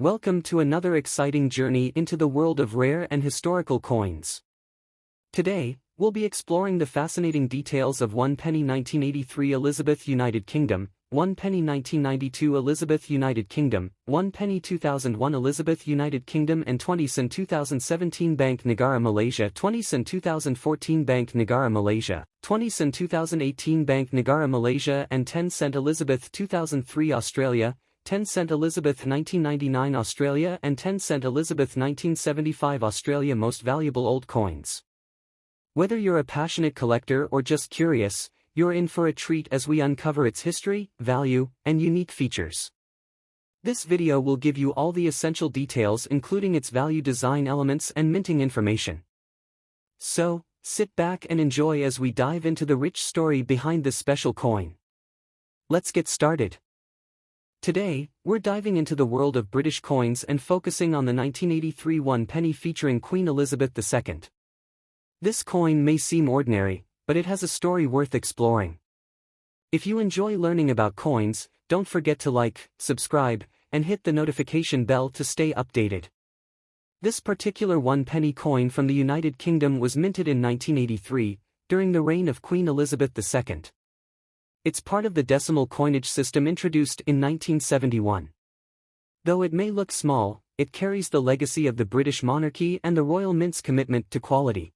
Welcome to another exciting journey into the world of rare and historical coins. Today, we'll be exploring the fascinating details of 1 penny 1983 Elizabeth United Kingdom, 1 penny 1992 Elizabeth United Kingdom, 1 penny 2001 Elizabeth United Kingdom and 20 Sen 2017 Bank Negara Malaysia, 20 Sen 2014 Bank Negara Malaysia, 20 Sen 2018 Bank Negara Malaysia and 10 Cent Elizabeth 2003 Australia, 10 Cent Elizabeth 1999 Australia and 10 Cent Elizabeth 1975 Australia. Most valuable old coins. Whether you're a passionate collector or just curious, you're in for a treat as we uncover its history, value, and unique features. This video will give you all the essential details including its value, design elements and minting information. So, sit back and enjoy as we dive into the rich story behind this special coin. Let's get started. Today, we're diving into the world of British coins and focusing on the 1983 1 penny featuring Queen Elizabeth II. This coin may seem ordinary, but it has a story worth exploring. If you enjoy learning about coins, don't forget to like, subscribe, and hit the notification bell to stay updated. This particular 1 penny coin from the United Kingdom was minted in 1983, during the reign of Queen Elizabeth II. It's part of the decimal coinage system introduced in 1971. Though it may look small, it carries the legacy of the British monarchy and the Royal Mint's commitment to quality.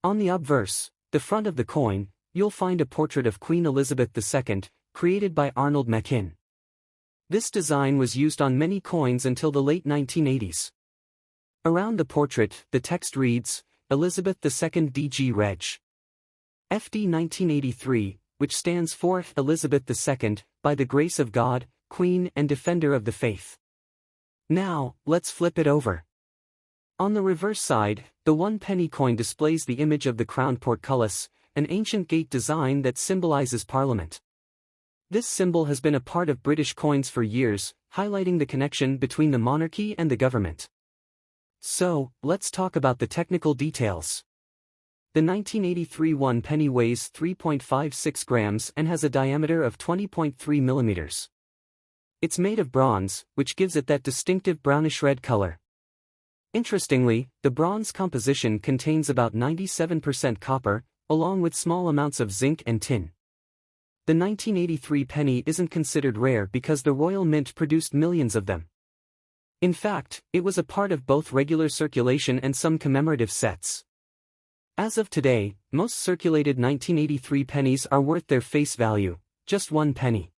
On the obverse, the front of the coin, you'll find a portrait of Queen Elizabeth II, created by Arnold Machin. This design was used on many coins until the late 1980s. Around the portrait, the text reads, Elizabeth II DG Reg. FD 1983, which stands for Elizabeth II, by the grace of God, Queen and Defender of the Faith. Now, let's flip it over. On the reverse side, the 1 penny coin displays the image of the crowned portcullis, an ancient gate design that symbolizes Parliament. This symbol has been a part of British coins for years, highlighting the connection between the monarchy and the government. So, let's talk about the technical details. The 1983 1 penny weighs 3.56 grams and has a diameter of 20.3 millimeters. It's made of bronze, which gives it that distinctive brownish-red color. Interestingly, the bronze composition contains about 97% copper, along with small amounts of zinc and tin. The 1983 penny isn't considered rare because the Royal Mint produced millions of them. In fact, it was a part of both regular circulation and some commemorative sets. As of today, most circulated 1983 pennies are worth their face value, just 1 penny.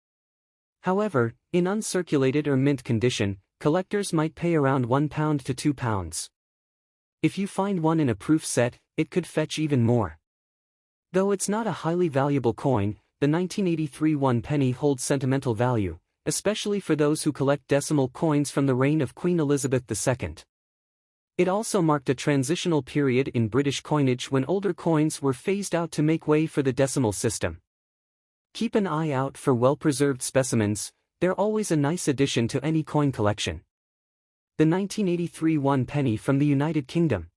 However, in uncirculated or mint condition, collectors might pay around £1 to £2. If you find one in a proof set, it could fetch even more. Though it's not a highly valuable coin, the 1983 1 penny holds sentimental value, especially for those who collect decimal coins from the reign of Queen Elizabeth II. It also marked a transitional period in British coinage when older coins were phased out to make way for the decimal system. Keep an eye out for well-preserved specimens, they're always a nice addition to any coin collection. The 1983 1 penny from the United Kingdom.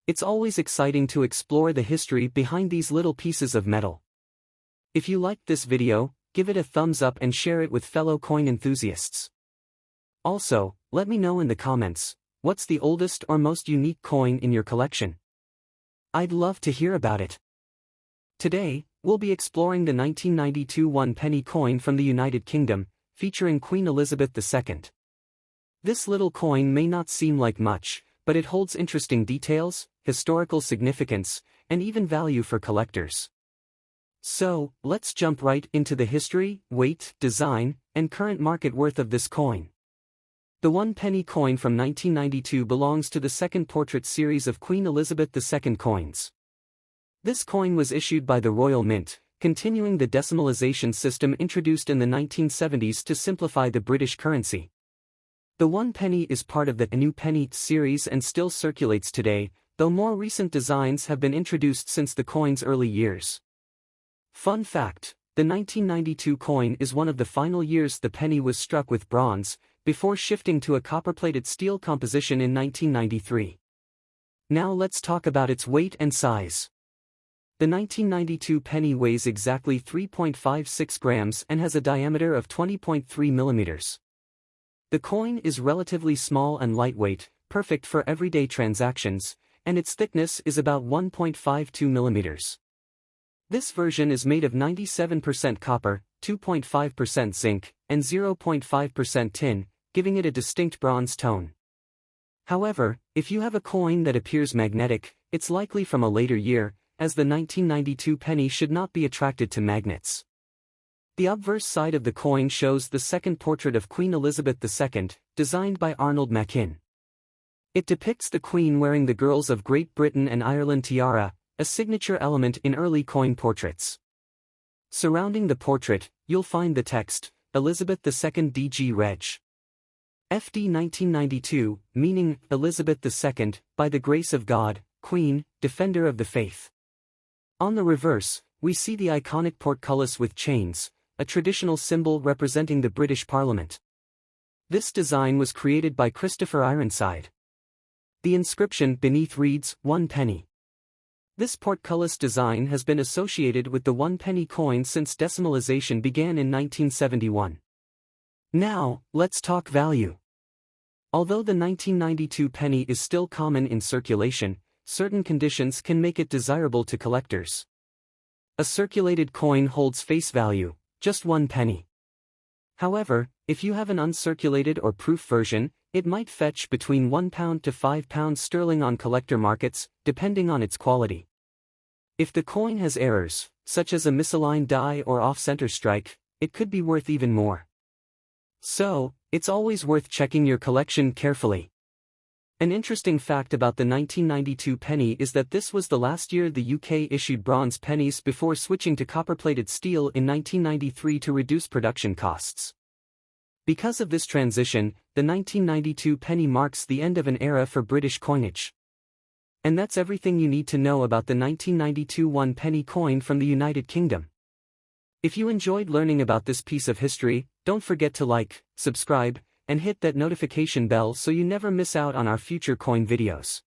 It's always exciting to explore the history behind these little pieces of metal. If you liked this video, give it a thumbs up and share it with fellow coin enthusiasts. Also, let me know in the comments, what's the oldest or most unique coin in your collection? I'd love to hear about it. Today, we'll be exploring the 1992 1 penny coin from the United Kingdom, featuring Queen Elizabeth II. This little coin may not seem like much, but it holds interesting details, historical significance, and even value for collectors. So, let's jump right into the history, weight, design, and current market worth of this coin. The 1 penny coin from 1992 belongs to the second portrait series of Queen Elizabeth II coins. This coin was issued by the Royal Mint, continuing the decimalization system introduced in the 1970s to simplify the British currency. The 1 penny is part of the New Penny series and still circulates today, though more recent designs have been introduced since the coin's early years. Fun fact, the 1992 coin is one of the final years the penny was struck with bronze, before shifting to a copper-plated steel composition in 1993. Now let's talk about its weight and size. The 1992 penny weighs exactly 3.56 grams and has a diameter of 20.3 millimeters. The coin is relatively small and lightweight, perfect for everyday transactions, and its thickness is about 1.52 millimeters. This version is made of 97% copper, 2.5% zinc, and 0.5% tin, giving it a distinct bronze tone. However, if you have a coin that appears magnetic, it's likely from a later year, as the 1992 penny should not be attracted to magnets. The obverse side of the coin shows the second portrait of Queen Elizabeth II, designed by Arnold Machin. It depicts the Queen wearing the Girls of Great Britain and Ireland tiara, a signature element in early coin portraits. Surrounding the portrait, you'll find the text, Elizabeth II DG Reg. FD 1992, meaning, Elizabeth II, by the grace of God, Queen, Defender of the Faith. On the reverse, we see the iconic portcullis with chains, a traditional symbol representing the British Parliament. This design was created by Christopher Ironside. The inscription beneath reads, 1 penny. This portcullis design has been associated with the 1 penny coin since decimalization began in 1971. Now, let's talk value. Although the 1992 penny is still common in circulation, certain conditions can make it desirable to collectors. A circulated coin holds face value, just 1 penny. However, if you have an uncirculated or proof version, it might fetch between £1 to £5 sterling on collector markets, depending on its quality. If the coin has errors, such as a misaligned die or off-center strike, it could be worth even more. So, it's always worth checking your collection carefully. An interesting fact about the 1992 penny is that this was the last year the UK issued bronze pennies before switching to copper-plated steel in 1993 to reduce production costs. Because of this transition, the 1992 penny marks the end of an era for British coinage. And that's everything you need to know about the 1992 1 penny coin from the United Kingdom. If you enjoyed learning about this piece of history, don't forget to like, subscribe, and hit that notification bell so you never miss out on our future coin videos.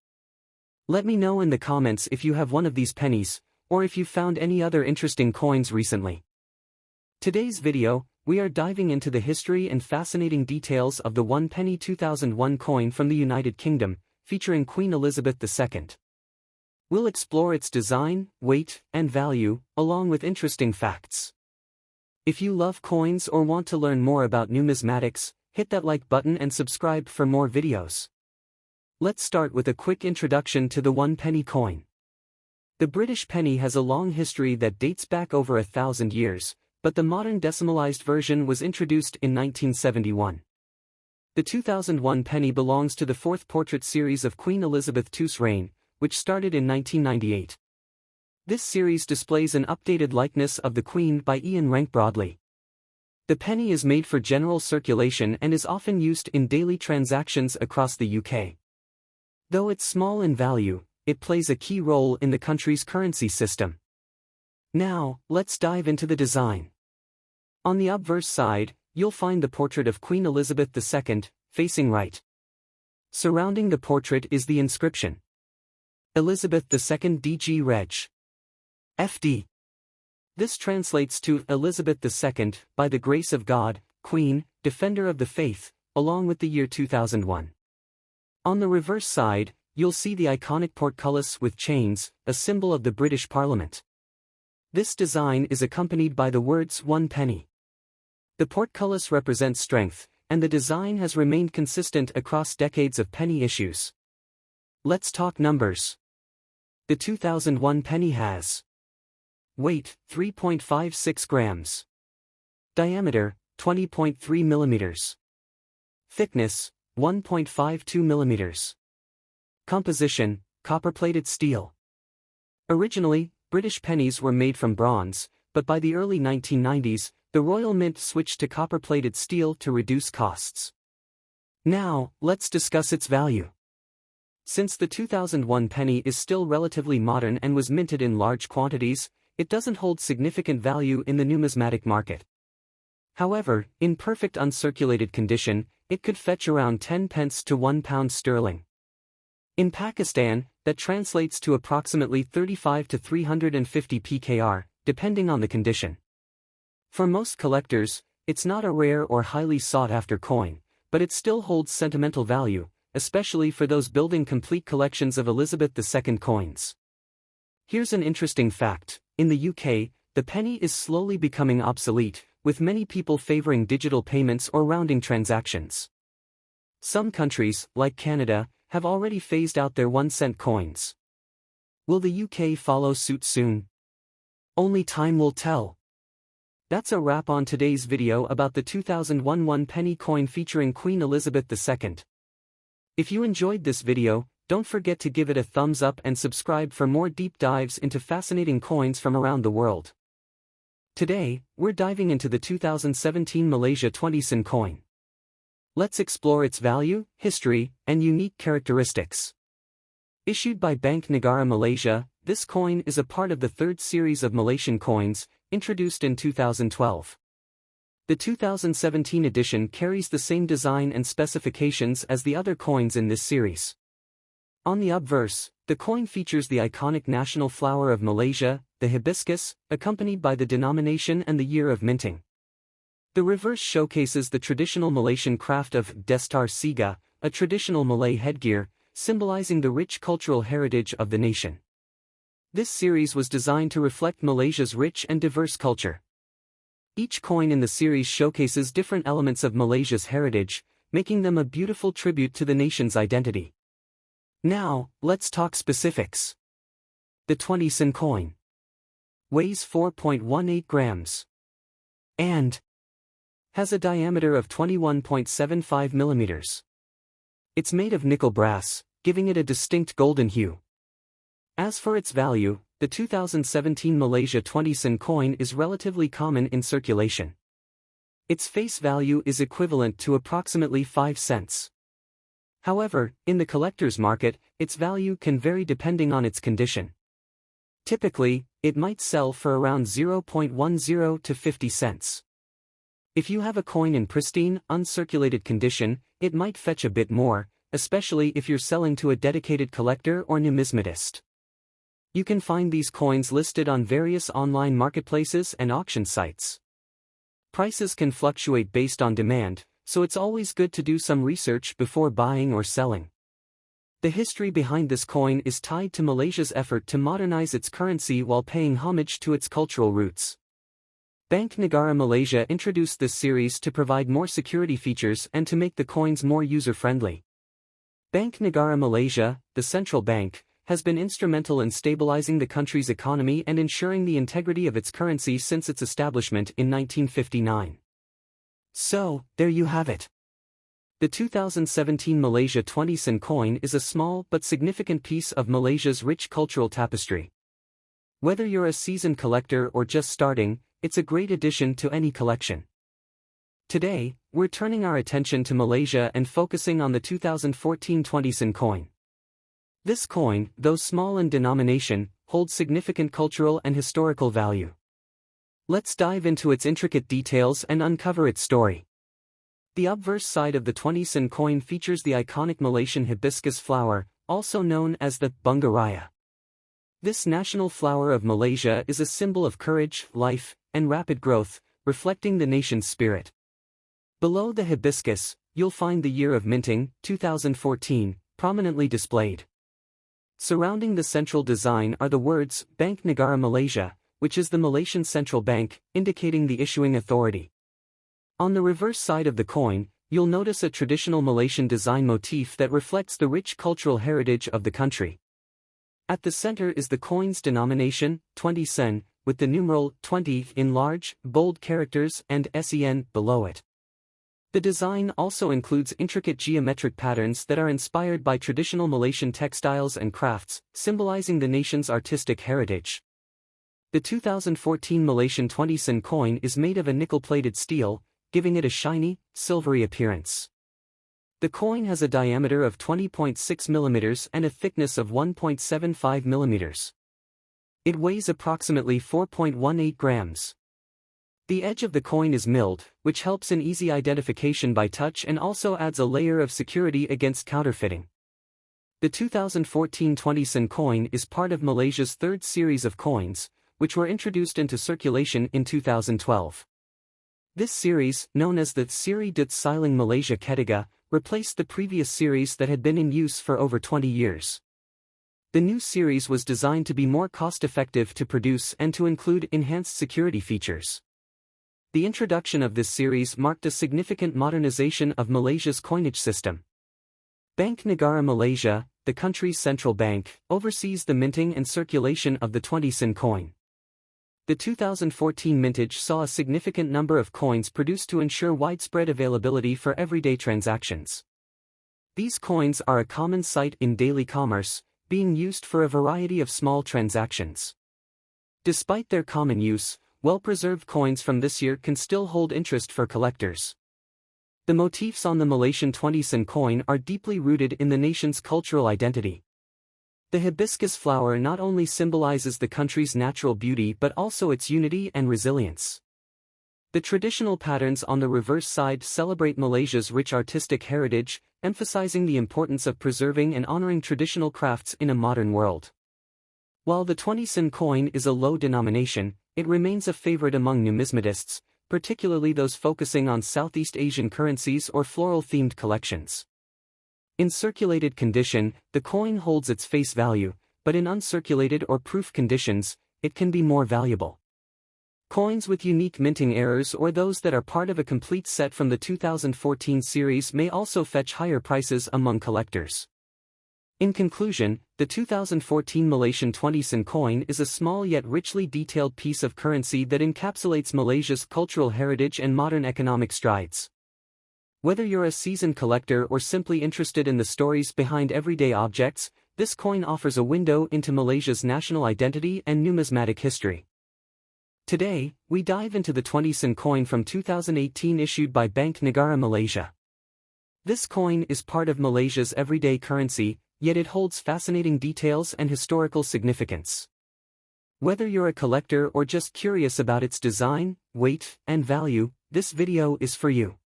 Let me know in the comments if you have one of these pennies, or if you found any other interesting coins recently. Today's video, we are diving into the history and fascinating details of the 1 penny 2001 coin from the United Kingdom, featuring Queen Elizabeth II. We'll explore its design, weight, and value, along with interesting facts. If you love coins or want to learn more about numismatics, hit that like button and subscribe for more videos. Let's start with a quick introduction to the 1 penny coin. The British penny has a long history that dates back over 1,000 years, but the modern decimalized version was introduced in 1971. The 2001 penny belongs to the 4th portrait series of Queen Elizabeth II's reign, which started in 1998. This series displays an updated likeness of the Queen by Ian Rank Broadley. The penny is made for general circulation and is often used in daily transactions across the UK. Though it's small in value, it plays a key role in the country's currency system. Now, let's dive into the design. On the obverse side, you'll find the portrait of Queen Elizabeth II, facing right. Surrounding the portrait is the inscription, Elizabeth II DG Reg. FD. This translates to Elizabeth II, by the grace of God, Queen, Defender of the Faith, along with the year 2001. On the reverse side, you'll see the iconic portcullis with chains, a symbol of the British Parliament. This design is accompanied by the words 1 penny. The portcullis represents strength, and the design has remained consistent across decades of penny issues. Let's talk numbers. The 2001 penny has weight, 3.56 grams. Diameter, 20.3 millimeters. Thickness, 1.52 millimeters. Composition, copper-plated steel. Originally, British pennies were made from bronze, but by the early 1990s, the Royal Mint switched to copper-plated steel to reduce costs. Now, let's discuss its value. Since the 2001 penny is still relatively modern and was minted in large quantities, it doesn't hold significant value in the numismatic market. However, in perfect uncirculated condition, it could fetch around 10 pence to £1 sterling. In Pakistan, that translates to approximately 35 to 350 PKR, depending on the condition. For most collectors, it's not a rare or highly sought-after coin, but it still holds sentimental value, especially for those building complete collections of Elizabeth II coins. Here's an interesting fact: in the UK, the penny is slowly becoming obsolete, with many people favoring digital payments or rounding transactions. Some countries, like Canada, have already phased out their 1-cent coins. Will the UK follow suit soon? Only time will tell. That's a wrap on today's video about the 2001 1-penny coin featuring Queen Elizabeth II. If you enjoyed this video, don't forget to give it a thumbs up and subscribe for more deep dives into fascinating coins from around the world. Today, we're diving into the 2017 Malaysia 20 Sen coin. Let's explore its value, history, and unique characteristics. Issued by Bank Negara Malaysia, this coin is a part of the third series of Malaysian coins, introduced in 2012. The 2017 edition carries the same design and specifications as the other coins in this series. On the obverse, the coin features the iconic national flower of Malaysia, the hibiscus, accompanied by the denomination and the year of minting. The reverse showcases the traditional Malaysian craft of Destar Siga, a traditional Malay headgear, symbolizing the rich cultural heritage of the nation. This series was designed to reflect Malaysia's rich and diverse culture. Each coin in the series showcases different elements of Malaysia's heritage, making them a beautiful tribute to the nation's identity. Now, let's talk specifics. The 20 Sen coin weighs 4.18 grams and has a diameter of 21.75 millimeters. It's made of nickel brass, giving it a distinct golden hue. As for its value, the 2017 Malaysia 20 Sen coin is relatively common in circulation. Its face value is equivalent to approximately 5 cents. However, in the collector's market, its value can vary depending on its condition. Typically, it might sell for around 0.10 to 50 cents. If you have a coin in pristine, uncirculated condition, it might fetch a bit more, especially if you're selling to a dedicated collector or numismatist. You can find these coins listed on various online marketplaces and auction sites. Prices can fluctuate based on demand, so it's always good to do some research before buying or selling. The history behind this coin is tied to Malaysia's effort to modernize its currency while paying homage to its cultural roots. Bank Negara Malaysia introduced this series to provide more security features and to make the coins more user-friendly. Bank Negara Malaysia, the central bank, has been instrumental in stabilizing the country's economy and ensuring the integrity of its currency since its establishment in 1959. So, there you have it. The 2017 Malaysia 20 Sen coin is a small but significant piece of Malaysia's rich cultural tapestry. Whether you're a seasoned collector or just starting, it's a great addition to any collection. Today, we're turning our attention to Malaysia and focusing on the 2014 20 Sen coin. This coin, though small in denomination, holds significant cultural and historical value. Let's dive into its intricate details and uncover its story. The obverse side of the 20 Sen coin features the iconic Malaysian hibiscus flower, also known as the bunga raya. This national flower of Malaysia is a symbol of courage, life, and rapid growth, reflecting the nation's spirit. Below the hibiscus, you'll find the year of minting, 2014, prominently displayed. Surrounding the central design are the words, Bank Negara Malaysia, which is the Malaysian central bank, indicating the issuing authority. On the reverse side of the coin, you'll notice a traditional Malaysian design motif that reflects the rich cultural heritage of the country. At the center is the coin's denomination, 20 Sen, with the numeral 20 in large, bold characters and SEN below it. The design also includes intricate geometric patterns that are inspired by traditional Malaysian textiles and crafts, symbolizing the nation's artistic heritage. The 2014 Malaysian 20 Sen coin is made of a nickel-plated steel, giving it a shiny, silvery appearance. The coin has a diameter of 20.6 mm and a thickness of 1.75 mm. It weighs approximately 4.18 grams. The edge of the coin is milled, which helps in easy identification by touch and also adds a layer of security against counterfeiting. The 2014 20 Sen coin is part of Malaysia's third series of coins, which were introduced into circulation in 2012. This series, known as the Seri Dut Siling Malaysia Ketiga, replaced the previous series that had been in use for over 20 years. The new series was designed to be more cost-effective to produce and to include enhanced security features. The introduction of this series marked a significant modernization of Malaysia's coinage system. Bank Negara Malaysia, the country's central bank, oversees the minting and circulation of the 20 sen coin. The 2014 mintage saw a significant number of coins produced to ensure widespread availability for everyday transactions. These coins are a common sight in daily commerce, being used for a variety of small transactions. Despite their common use, well-preserved coins from this year can still hold interest for collectors. The motifs on the Malaysian 20 sen coin are deeply rooted in the nation's cultural identity. The hibiscus flower not only symbolizes the country's natural beauty but also its unity and resilience. The traditional patterns on the reverse side celebrate Malaysia's rich artistic heritage, emphasizing the importance of preserving and honoring traditional crafts in a modern world. While the 20 sen coin is a low denomination, it remains a favorite among numismatists, particularly those focusing on Southeast Asian currencies or floral-themed collections. In circulated condition, the coin holds its face value, but in uncirculated or proof conditions, it can be more valuable. Coins with unique minting errors or those that are part of a complete set from the 2014 series may also fetch higher prices among collectors. In conclusion, the 2014 Malaysian 20 sen coin is a small yet richly detailed piece of currency that encapsulates Malaysia's cultural heritage and modern economic strides. Whether you're a seasoned collector or simply interested in the stories behind everyday objects, this coin offers a window into Malaysia's national identity and numismatic history. Today, we dive into the 20 sen coin from 2018 issued by Bank Negara Malaysia. This coin is part of Malaysia's everyday currency, yet it holds fascinating details and historical significance. Whether you're a collector or just curious about its design, weight, and value, this video is for you.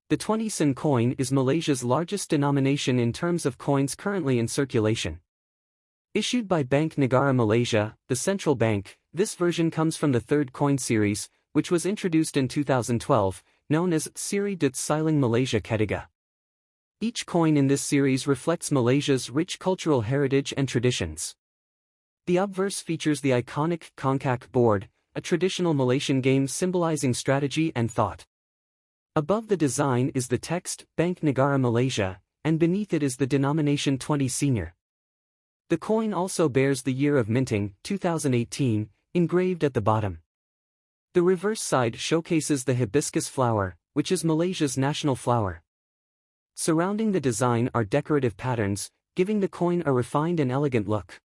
The 20 sen coin is Malaysia's largest denomination in terms of coins currently in circulation. Issued by Bank Negara Malaysia, the central bank, this version comes from the third coin series, which was introduced in 2012, known as Seri Dut Siling Malaysia Ketiga. Each coin in this series reflects Malaysia's rich cultural heritage and traditions. The obverse features the iconic Congkak board, a traditional Malaysian game symbolizing strategy and thought. Above the design is the text, Bank Negara Malaysia, and beneath it is the denomination 20 senior. The coin also bears the year of minting, 2018, engraved at the bottom. The reverse side showcases the hibiscus flower, which is Malaysia's national flower. Surrounding the design are decorative patterns, giving the coin a refined and elegant look.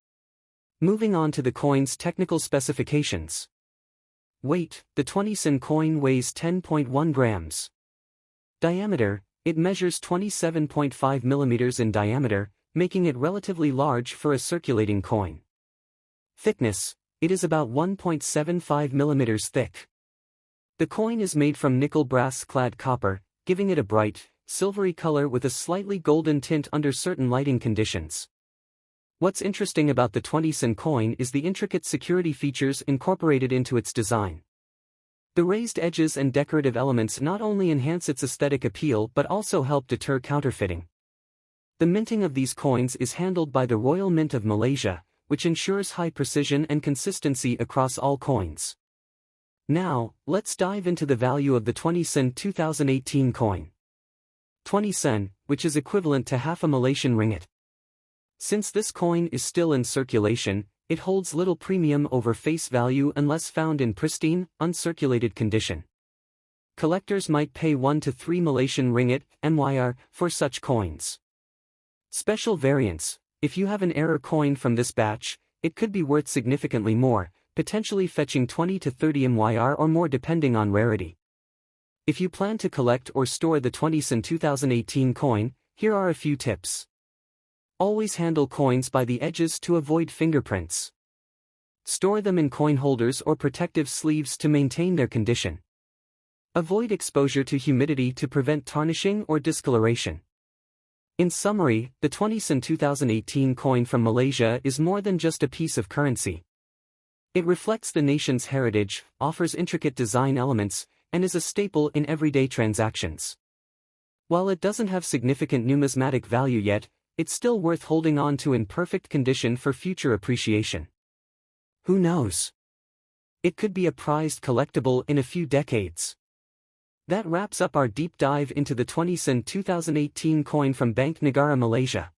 Moving on to the coin's technical specifications. Weight: the 20 sen coin weighs 10.1 grams. Diameter: it measures 27.5 millimeters in diameter, making it relatively large for a circulating coin. Thickness: it is about 1.75 millimeters thick. The coin is made from nickel brass-clad copper, giving it a bright, silvery color with a slightly golden tint under certain lighting conditions. What's interesting about the 20 sen coin is the intricate security features incorporated into its design. The raised edges and decorative elements not only enhance its aesthetic appeal but also help deter counterfeiting. The minting of these coins is handled by the Royal Mint of Malaysia, which ensures high precision and consistency across all coins. Now, let's dive into the value of the 20 sen 2018 coin. 20 sen, which is equivalent to half a Malaysian ringgit. Since this coin is still in circulation, it holds little premium over face value unless found in pristine, uncirculated condition. Collectors might pay 1 to 3 Malaysian ringgit (MYR) for such coins. Special variants: if you have an error coin from this batch, it could be worth significantly more, potentially fetching 20 to 30 MYR or more depending on rarity. If you plan to collect or store the 20 sen 2018 coin, here are a few tips. Always handle coins by the edges to avoid fingerprints. Store them in coin holders or protective sleeves to maintain their condition. Avoid exposure to humidity to prevent tarnishing or discoloration. In summary, the 20 sen 2018 coin from Malaysia is more than just a piece of currency. It reflects the nation's heritage, offers intricate design elements, and is a staple in everyday transactions. While it doesn't have significant numismatic value yet, it's still worth holding on to in perfect condition for future appreciation. Who knows? It could be a prized collectible in a few decades. That wraps up our deep dive into the 20 Sen 2018 coin from Bank Negara Malaysia.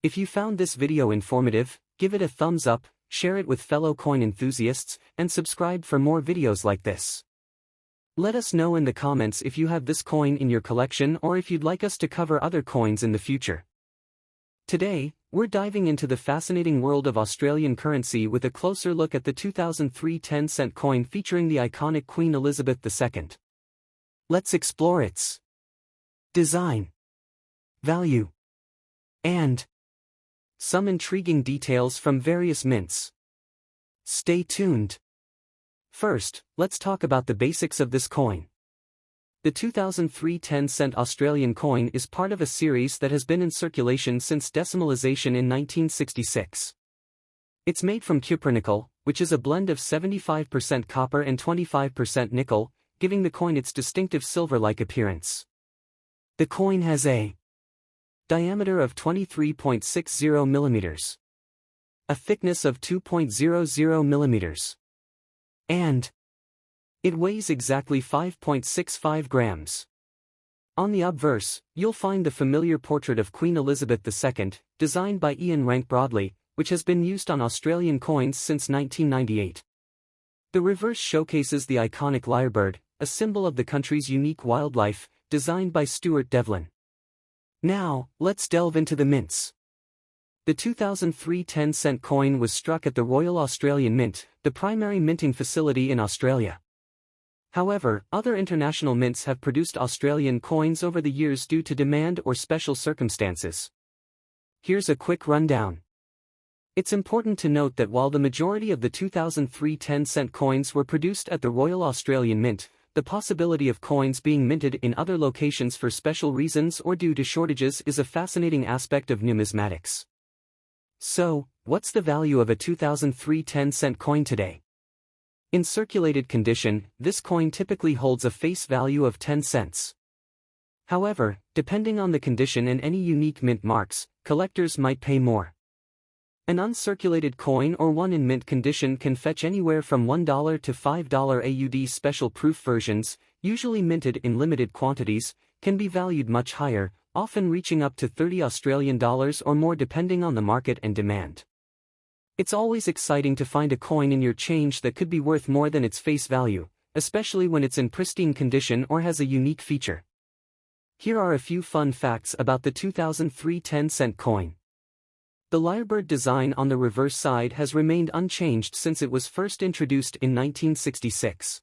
If you found this video informative, give it a thumbs up, share it with fellow coin enthusiasts, and subscribe for more videos like this. Let us know in the comments if you have this coin in your collection or if you'd like us to cover other coins in the future. Today, we're diving into the fascinating world of Australian currency with a closer look at the 2003 10-cent coin featuring the iconic Queen Elizabeth II. Let's explore its design, value, and some intriguing details from various mints. Stay tuned. First, let's talk about the basics of this coin. The 2003 10-cent Australian coin is part of a series that has been in circulation since decimalisation in 1966. It's made from cupronickel, which is a blend of 75% copper and 25% nickel, giving the coin its distinctive silver-like appearance. The coin has a diameter of 23.60 mm, a thickness of 2.00 mm, and it weighs exactly 5.65 grams. On the obverse, you'll find the familiar portrait of Queen Elizabeth II, designed by Ian Rank Broadley, which has been used on Australian coins since 1998. The reverse showcases the iconic lyrebird, a symbol of the country's unique wildlife, designed by Stuart Devlin. Now, let's delve into the mints. The 2003 10-cent coin was struck at the Royal Australian Mint, the primary minting facility in Australia. However, other international mints have produced Australian coins over the years due to demand or special circumstances. Here's a quick rundown. It's important to note that while the majority of the 2003 10-cent coins were produced at the Royal Australian Mint, the possibility of coins being minted in other locations for special reasons or due to shortages is a fascinating aspect of numismatics. So, what's the value of a 2003 10-cent coin today? In circulated condition, this coin typically holds a face value of 10 cents. However, depending on the condition and any unique mint marks, collectors might pay more. An uncirculated coin or one in mint condition can fetch anywhere from $1 to $5 AUD. Special proof versions, usually minted in limited quantities, can be valued much higher, often reaching up to $30 or more depending on the market and demand. It's always exciting to find a coin in your change that could be worth more than its face value, especially when it's in pristine condition or has a unique feature. Here are a few fun facts about the 2003 10-cent coin. The lyrebird design on the reverse side has remained unchanged since it was first introduced in 1966.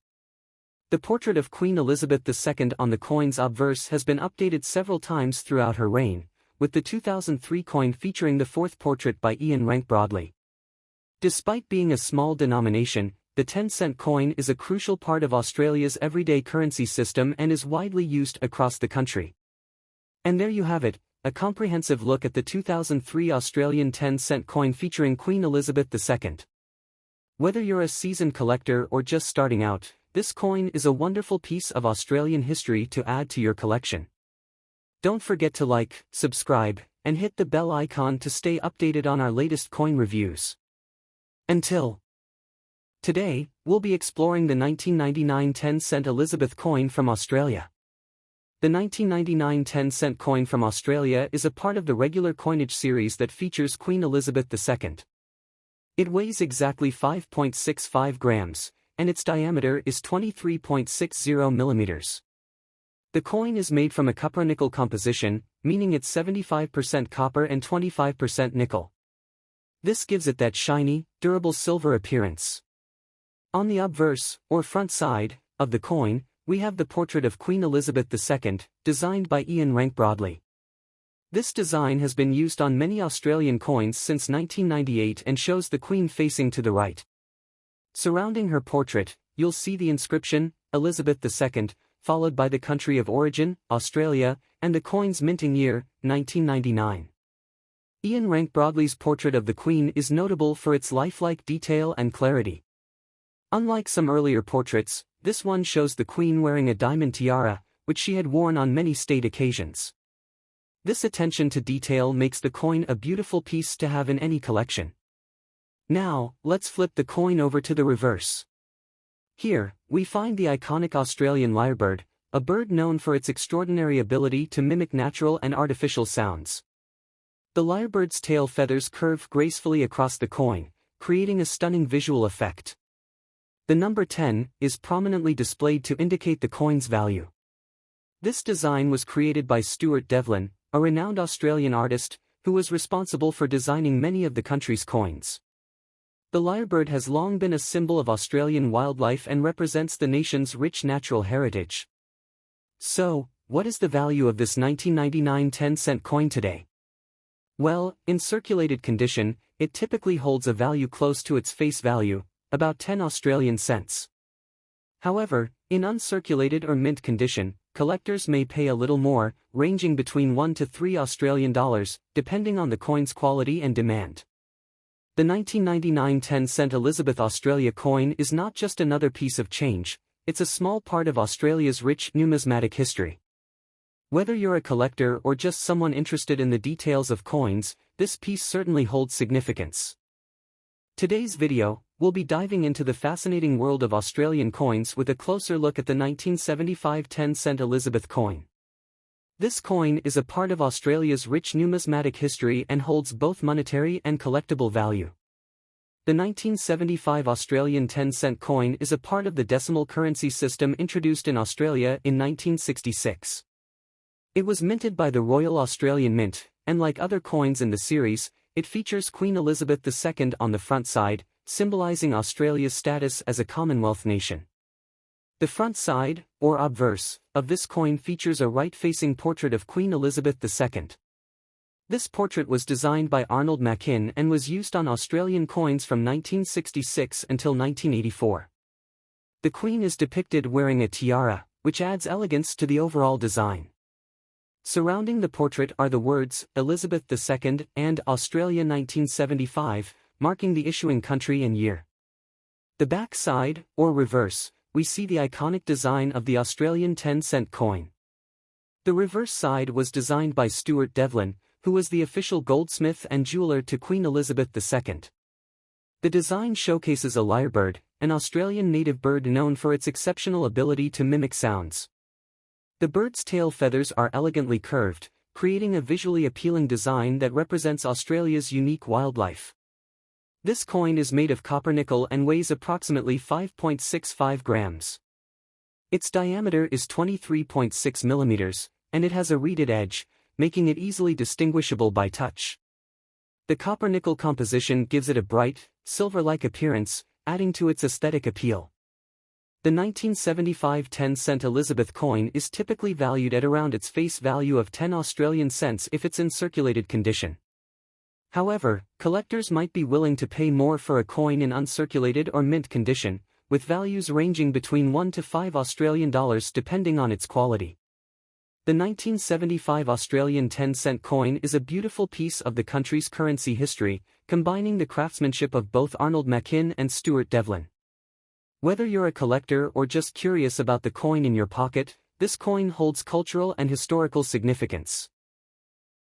The portrait of Queen Elizabeth II on the coin's obverse has been updated several times throughout her reign, with the 2003 coin featuring the fourth portrait by Ian Rank Broadley. Despite being a small denomination, the 10-cent coin is a crucial part of Australia's everyday currency system and is widely used across the country. And there you have it, a comprehensive look at the 2003 Australian 10-cent coin featuring Queen Elizabeth II. Whether you're a seasoned collector or just starting out, this coin is a wonderful piece of Australian history to add to your collection. Don't forget to like, subscribe, and hit the bell icon to stay updated on our latest coin reviews. Until today, we'll be exploring the 1999 10-cent Elizabeth coin from Australia. The 1999 10-cent coin from Australia is a part of the regular coinage series that features Queen Elizabeth II. It weighs exactly 5.65 grams, and its diameter is 23.60 millimeters. The coin is made from a copper-nickel composition, meaning it's 75% copper and 25% nickel. This gives it that shiny, durable silver appearance. On the obverse, or front side, of the coin, we have the portrait of Queen Elizabeth II, designed by Ian Rank Broadley. This design has been used on many Australian coins since 1998 and shows the Queen facing to the right. Surrounding her portrait, you'll see the inscription, Elizabeth II, followed by the country of origin, Australia, and the coin's minting year, 1999. Ian Rank Broadley's portrait of the Queen is notable for its lifelike detail and clarity. Unlike some earlier portraits, this one shows the Queen wearing a diamond tiara, which she had worn on many state occasions. This attention to detail makes the coin a beautiful piece to have in any collection. Now, let's flip the coin over to the reverse. Here, we find the iconic Australian lyrebird, a bird known for its extraordinary ability to mimic natural and artificial sounds. The lyrebird's tail feathers curve gracefully across the coin, creating a stunning visual effect. The number 10 is prominently displayed to indicate the coin's value. This design was created by Stuart Devlin, a renowned Australian artist, who was responsible for designing many of the country's coins. The lyrebird has long been a symbol of Australian wildlife and represents the nation's rich natural heritage. So, what is the value of this 1999 10-cent coin today? Well, in circulated condition, it typically holds a value close to its face value, about 10 Australian cents. However, in uncirculated or mint condition, collectors may pay a little more, ranging between 1 to 3 Australian dollars, depending on the coin's quality and demand. The 1999 10-cent Elizabeth Australia coin is not just another piece of change, it's a small part of Australia's rich numismatic history. Whether you're a collector or just someone interested in the details of coins, this piece certainly holds significance. Today's video, we'll be diving into the fascinating world of Australian coins with a closer look at the 1975 10-cent Elizabeth coin. This coin is a part of Australia's rich numismatic history and holds both monetary and collectible value. The 1975 Australian 10-cent coin is a part of the decimal currency system introduced in Australia in 1966. It was minted by the Royal Australian Mint, and like other coins in the series, it features Queen Elizabeth II on the front side, symbolizing Australia's status as a Commonwealth nation. The front side, or obverse, of this coin features a right-facing portrait of Queen Elizabeth II. This portrait was designed by Arnold Machin and was used on Australian coins from 1966 until 1984. The Queen is depicted wearing a tiara, which adds elegance to the overall design. Surrounding the portrait are the words, Elizabeth II and Australia 1975, marking the issuing country and year. The back side, or reverse, we see the iconic design of the Australian 10-cent coin. The reverse side was designed by Stuart Devlin, who was the official goldsmith and jeweler to Queen Elizabeth II. The design showcases a lyrebird, an Australian native bird known for its exceptional ability to mimic sounds. The bird's tail feathers are elegantly curved, creating a visually appealing design that represents Australia's unique wildlife. This coin is made of copper nickel and weighs approximately 5.65 grams. Its diameter is 23.6 millimeters, and it has a reeded edge, making it easily distinguishable by touch. The copper-nickel composition gives it a bright, silver-like appearance, adding to its aesthetic appeal. The 1975 10-cent Elizabeth coin is typically valued at around its face value of 10 Australian cents if it's in circulated condition. However, collectors might be willing to pay more for a coin in uncirculated or mint condition, with values ranging between 1 to 5 Australian dollars depending on its quality. The 1975 Australian 10-cent coin is a beautiful piece of the country's currency history, combining the craftsmanship of both Arnold Machin and Stuart Devlin. Whether you're a collector or just curious about the coin in your pocket, this coin holds cultural and historical significance.